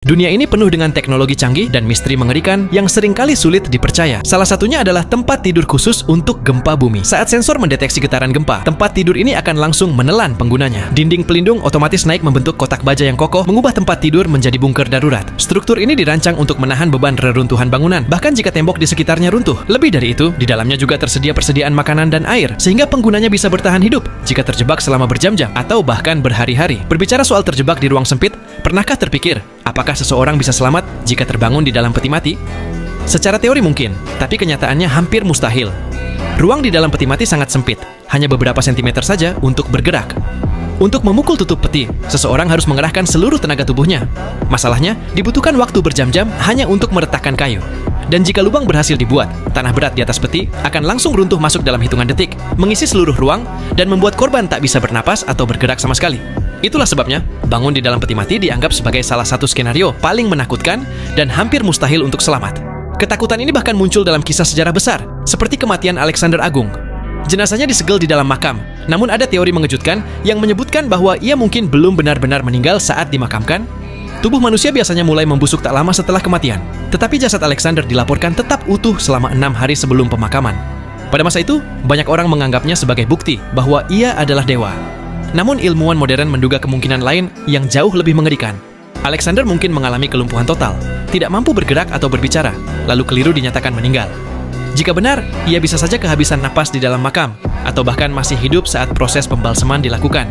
Dunia ini penuh dengan teknologi canggih dan misteri mengerikan yang seringkali sulit dipercaya. Salah satunya adalah tempat tidur khusus untuk gempa bumi. Saat sensor mendeteksi getaran gempa, tempat tidur ini akan langsung menelan penggunanya. Dinding pelindung otomatis naik membentuk kotak baja yang kokoh, mengubah tempat tidur menjadi bunker darurat. Struktur ini dirancang untuk menahan beban reruntuhan bangunan, bahkan jika tembok di sekitarnya runtuh. Lebih dari itu, di dalamnya juga tersedia persediaan makanan dan air, sehingga penggunanya bisa bertahan hidup jika terjebak selama berjam-jam atau bahkan berhari-hari. Berbicara soal terjebak di ruang sempit, pernahkah terpikir, apakah seseorang bisa selamat jika terbangun di dalam peti mati? Secara teori mungkin, tapi kenyataannya hampir mustahil. Ruang di dalam peti mati sangat sempit, hanya beberapa sentimeter saja untuk bergerak. Untuk memukul tutup peti, seseorang harus mengerahkan seluruh tenaga tubuhnya. Masalahnya, dibutuhkan waktu berjam-jam hanya untuk meretakkan kayu. Dan jika lubang berhasil dibuat, tanah berat di atas peti akan langsung runtuh masuk dalam hitungan detik, mengisi seluruh ruang, dan membuat korban tak bisa bernapas atau bergerak sama sekali. Itulah sebabnya, bangun di dalam peti mati dianggap sebagai salah satu skenario paling menakutkan dan hampir mustahil untuk selamat. Ketakutan ini bahkan muncul dalam kisah sejarah besar, seperti kematian Alexander Agung. Jenazahnya disegel di dalam makam, namun ada teori mengejutkan yang menyebutkan bahwa ia mungkin belum benar-benar meninggal saat dimakamkan. Tubuh manusia biasanya mulai membusuk tak lama setelah kematian, tetapi jasad Alexander dilaporkan tetap utuh selama 6 hari sebelum pemakaman. Pada masa itu, banyak orang menganggapnya sebagai bukti bahwa ia adalah dewa. Namun ilmuwan modern menduga kemungkinan lain yang jauh lebih mengerikan. Alexander mungkin mengalami kelumpuhan total, tidak mampu bergerak atau berbicara, lalu keliru dinyatakan meninggal. Jika benar, ia bisa saja kehabisan napas di dalam makam, atau bahkan masih hidup saat proses pembalseman dilakukan.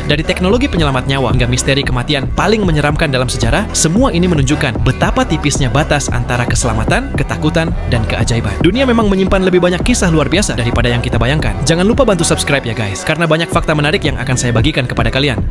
Dari teknologi penyelamat nyawa hingga misteri kematian paling menyeramkan dalam sejarah, semua ini menunjukkan betapa tipisnya batas antara keselamatan, ketakutan, dan keajaiban. Dunia memang menyimpan lebih banyak kisah luar biasa daripada yang kita bayangkan. Jangan lupa bantu subscribe ya guys, karena banyak fakta menarik yang akan saya bagikan kepada kalian.